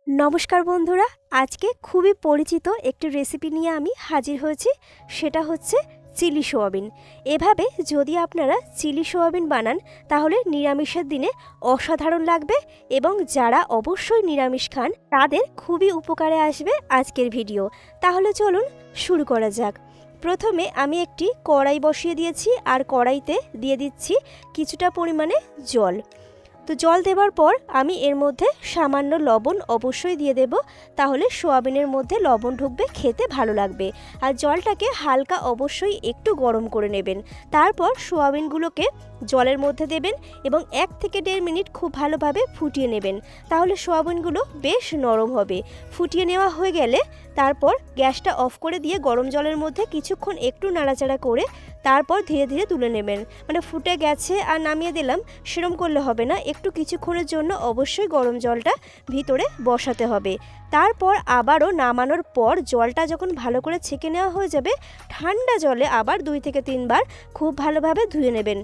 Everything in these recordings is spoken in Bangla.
নমস্কার বন্ধুরা, আজকে খুবই পরিচিত একটি রেসিপি নিয়ে আমি হাজির হয়েছি। সেটা হচ্ছে চিলি সোয়াবিন। এভাবে যদি আপনারা চিলি সোয়াবিন বানান তাহলে নিরামিষের দিনে অসাধারণ লাগবে এবং যারা অবশ্যই নিরামিষ খান তাদের খুবই উপকারে আসবে আজকের ভিডিও। তাহলে চলুন শুরু করা যাক। প্রথমে আমি একটি কড়াই বসিয়ে দিয়েছি আর কড়াইতে দিয়ে দিচ্ছি কিছুটা পরিমাণে জল। তো জল দেওয়ার পর আমি এর মধ্যে সামান্য লবণ অবশ্যই দিয়ে দেব, তাহলে সোয়াবিনের মধ্যে লবণ ঢুকবে, খেতে ভালো লাগবে। আর জলটাকে হালকা অবশ্যই একটু গরম করে নেবেন। তারপর সোয়াবিনগুলোকে জলের মধ্যে দেবেন এবং 1 থেকে 1.5 মিনিট খুব ভালোভাবে ফুটিয়ে নেবেন, তাহলে সোয়াবিনগুলো বেশ নরম হবে। ফুটিয়ে নেওয়া হয়ে গেলে তারপর গ্যাসটা অফ করে দিয়ে গরম জলের মধ্যে কিছুক্ষণ একটু নাড়াচাড়া করে তারপর ধীরে ধীরে তুলে নেবেন। মানে ফুটে গেছে আর নামিয়ে দিলাম সেরম করলে হবে না, একটু কিছুক্ষণের জন্য অবশ্যই গরম জলটা ভিতরে বসাতে হবে। তারপর আবারও নামানোর পর জলটা যখন ভালো করে ছেঁকে নেওয়া হয়ে যাবে, ঠান্ডা জলে আবার 2 থেকে 3 বার খুব ভালোভাবে ধুয়ে নেবেন।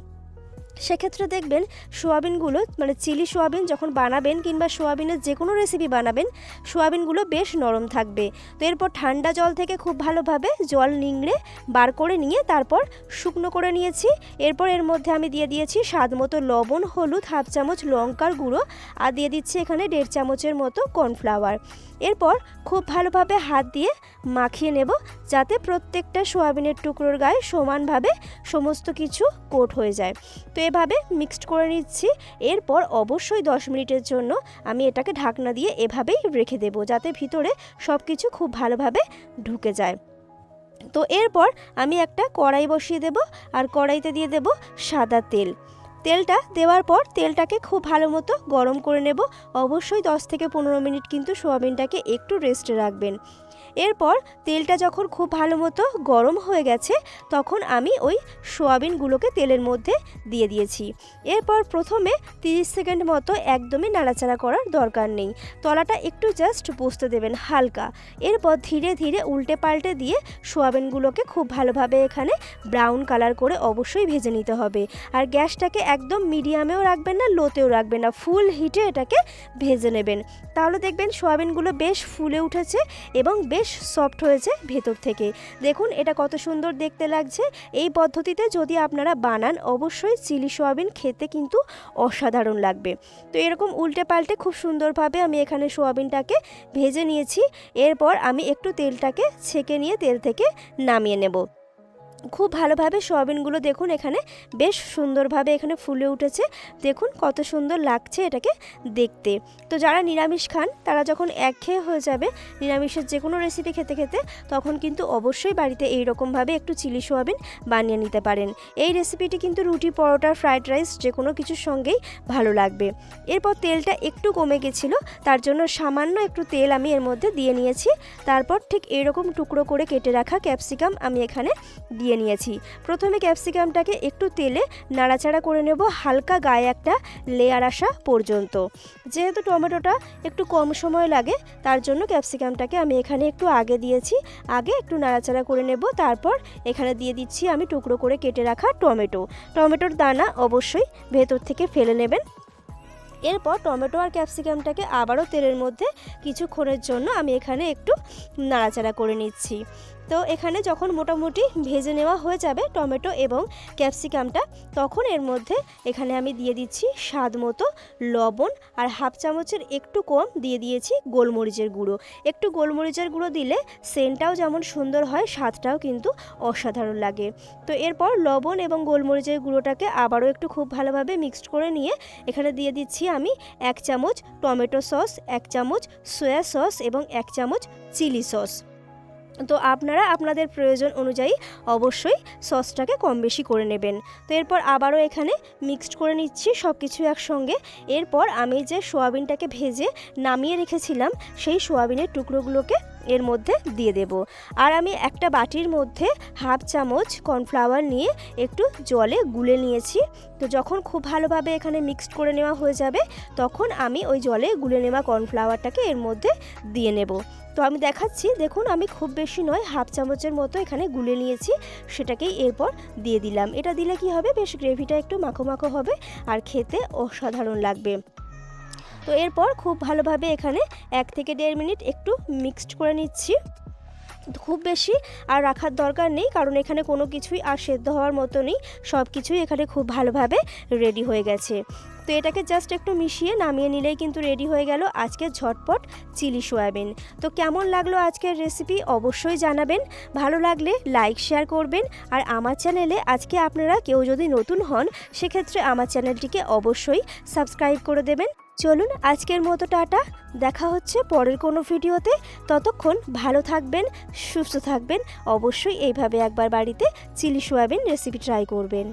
সেক্ষেত্রে দেখবেন সোয়াবিনগুলো, মানে চিলি সোয়াবিন যখন বানাবেন কিংবা সোয়াবিনের যে কোনো রেসিপি বানাবেন, সোয়াবিনগুলো বেশ নরম থাকবে। তো এরপর ঠান্ডা জল থেকে খুব ভালোভাবে জল নিংড়ে বার করে নিয়ে তারপর শুকনো করে নিয়েছি। এরপর এর মধ্যে আমি দিয়ে দিয়েছি স্বাদ মতো লবণ, হলুদ, হাফ চামচ লঙ্কার গুঁড়ো আর দিয়ে দিচ্ছি এখানে 1.5 চামচের মতো কর্নফ্লাওয়ার। এরপর খুব ভালোভাবে হাত দিয়ে মাখিয়ে নেব যাতে প্রত্যেকটা সোয়াবিনের টুকরোর গায়ে সমানভাবে সমস্ত কিছু কোট হয়ে যায়। তো এভাবে মিক্সড করে নিচ্ছি। এরপর অবশ্যই 10 মিনিটের জন্য আমি এটাকে ঢাকনা দিয়ে এভাবেই রেখে দেব যাতে ভিতরে সব কিছু খুব ভালোভাবে ঢুকে যায়। তো এরপর আমি একটা কড়াই বসিয়ে দেব আর কড়াইতে দিয়ে দেব সাদা তেল। তেলটা দেওয়ার পর তেলটাকে খুব ভালো মতো গরম করে নেব। অবশ্যই 10 থেকে 15 মিনিট কিন্তু সোয়াবিনটাকে একটু রেস্টে রাখবেন। এরপর তেলটা যখন খুব ভালো মতো গরম হয়ে গেছে তখন আমি ওই সোয়াবিনগুলোকে তেলের মধ্যে দিয়ে দিয়েছি। এরপর প্রথমে 30 সেকেন্ড মতো একদমই নাড়াচাড়া করার দরকার নেই, তলাটা একটু জাস্ট বসতে দেবেন হালকা। এরপর ধীরে ধীরে উল্টে পাল্টে দিয়ে সোয়াবিনগুলোকে খুব ভালোভাবে এখানে ব্রাউন কালার করে অবশ্যই ভেজে নিতে হবে। আর গ্যাসটাকে একদম মিডিয়ামেও রাখবেন না, লোতেও রাখবেন না, ফুল হিটে এটাকে ভেজে নেবেন। তাহলে দেখবেন সোয়াবিনগুলো বেশ ফুলে উঠেছে এবং বেশ সফট হয়েছে ভেতর থেকে। দেখুন এটা কত সুন্দর দেখতে লাগছে। এই পদ্ধতিতে যদি আপনারা বানান অবশ্যই চিলি সোয়াবিন খেতে কিন্তু অসাধারণ লাগবে। তো এরকম উল্টে পাল্টে খুব সুন্দরভাবে আমি এখানে সোয়াবিনটাকে ভেজে নিয়েছি। এরপর আমি একটু তেলটাকে ছেঁকে নিয়ে তেল থেকে নামিয়ে নেব। খুব ভালোভাবে সোয়াবিনগুলো দেখুন এখানে বেশ সুন্দরভাবে এখানে ফুলে উঠেছে। দেখুন কত সুন্দর লাগছে এটাকে দেখতে। তো যারা নিরামিষ খান তারা যখন একঘেয়ে হয়ে যাবে নিরামিষের যে কোনো রেসিপি খেতে খেতে, তখন কিন্তু অবশ্যই বাড়িতে এই রকমভাবে একটু চিলি সোয়াবিন বানিয়ে নিতে পারেন। এই রেসিপিটি কিন্তু রুটি, পরোটা, ফ্রাইড রাইস যে কোনো কিছুর সঙ্গেই ভালো লাগবে। এরপর তেলটা একটু কমে গেছিলো, তার জন্য সামান্য একটু তেল আমি এর মধ্যে দিয়ে নিয়েছি। তারপর ঠিক এরকম টুকরো করে কেটে রাখা ক্যাপসিকাম আমি এখানে দিয়ে নিয়েছি। প্রথমে ক্যাপসিকামটাকে একটু তেলে নাড়াচাড়া করে নেব হালকা গায়ে একটা লেয়ার আসা পর্যন্ত। যেহেতু টমেটোটা একটু কম সময় লাগে তার জন্য ক্যাপসিকামটাকে আমি এখানে একটু আগে দিয়েছি। আগে একটু নাড়াচাড়া করে নেব, তারপর এখানে দিয়ে দিচ্ছি আমি টুকরো করে কেটে রাখা টমেটোর দানা অবশ্যই ভেতর থেকে ফেলে নেবেন। এরপর টমেটো আর ক্যাপসিকামটাকে আবারও তেলের মধ্যে কিছুক্ষণের জন্য আমি এখানে একটু নাড়াচাড়া করে নিচ্ছি। তো এখানে যখন মোটামুটি ভেজে নেওয়া হয়ে যাবে টমেটো এবং ক্যাপসিকামটা, তখন এর মধ্যে এখানে আমি দিয়ে দিচ্ছি স্বাদ মতো লবণ আর হাফ চামচের একটু কম দিয়ে দিয়েছি গোলমরিচের গুঁড়ো। একটু গোলমরিচের গুঁড়ো দিলে সেন্টটাও যেমন সুন্দর হয়, স্বাদটাও কিন্তু অসাধারণ লাগে। তো এরপর লবণ এবং গোলমরিচের গুঁড়োটাকে আবারও একটু খুব ভালোভাবে মিক্সড করে নিয়ে এখানে দিয়ে দিচ্ছি আমি 1 চামচ টমেটো সস, 1 চামচ সয়া সস এবং 1 চামচ চিলি সস। তো আপনারা আপনাদের প্রয়োজন অনুযায়ী অবশ্যই সসটাকে কম বেশি করে নেবেন। তো এরপর আবারও এখানে মিক্সড করে নিচ্ছি সব কিছু একসঙ্গে। এরপর আমি যে সোয়াবিনটাকে ভেজে নামিয়ে রেখেছিলাম সেই সোয়াবিনের টুকরোগুলোকে এর মধ্যে দিয়ে দেব। আর আমি একটা বাটির মধ্যে হাফ চামচ কর্নফ্লাওয়ার নিয়ে একটু জলে গুলে নিয়েছি। তো যখন খুব ভালোভাবে এখানে মিক্সড করে নেওয়া হয়ে যাবে তখন আমি ওই জলে গুলে নেওয়া কর্নফ্লাওয়ারটাকে এর মধ্যে দিয়ে নেব। তো আমি দেখাচ্ছি, দেখুন আমি খুব বেশি নয়, হাফ চামচের মতো এখানে গুলে নিয়েছি, সেটাকেই এরপর দিয়ে দিলাম। এটা দিলে কি হবে, বেশ গ্রেভিটা একটু মাখো মাখো হবে আর খেতে অসাধারণ লাগবে। তো এরপর খুব ভালোভাবে এখানে 1 থেকে 1.5 মিনিট একটু মিক্সড করে নিচ্ছি। খুব বেশি আর রাখার দরকার নেই, কারণ এখানে কোনো কিছুই আর সেদ্ধ হওয়ার মতো নেই, সব কিছুই এখানে খুব ভালোভাবে রেডি হয়ে গেছে। তো এটাকে জাস্ট একটু মিশিয়ে নামিয়ে নিলেই কিন্তু রেডি হয়ে গেল আজকের ঝটপট চিলি সয়াবিন। তো কেমন লাগলো আজকের রেসিপি অবশ্যই জানাবেন, ভালো লাগলে লাইক শেয়ার করবেন। আর আমার চ্যানেলে আজকে আপনারা কেউ যদি নতুন হন সেক্ষেত্রে আমার চ্যানেলটিকে অবশ্যই সাবস্ক্রাইব করে দেবেন। চলুন আজকের মতো টাটা, দেখা হচ্ছে পরের কোনো ভিডিওতে। ততক্ষণ ভালো থাকবেন, সুস্থ থাকবেন। অবশ্যই এইভাবে একবার বাড়িতে চিলি সয়াবিন রেসিপি ট্রাই করবেন।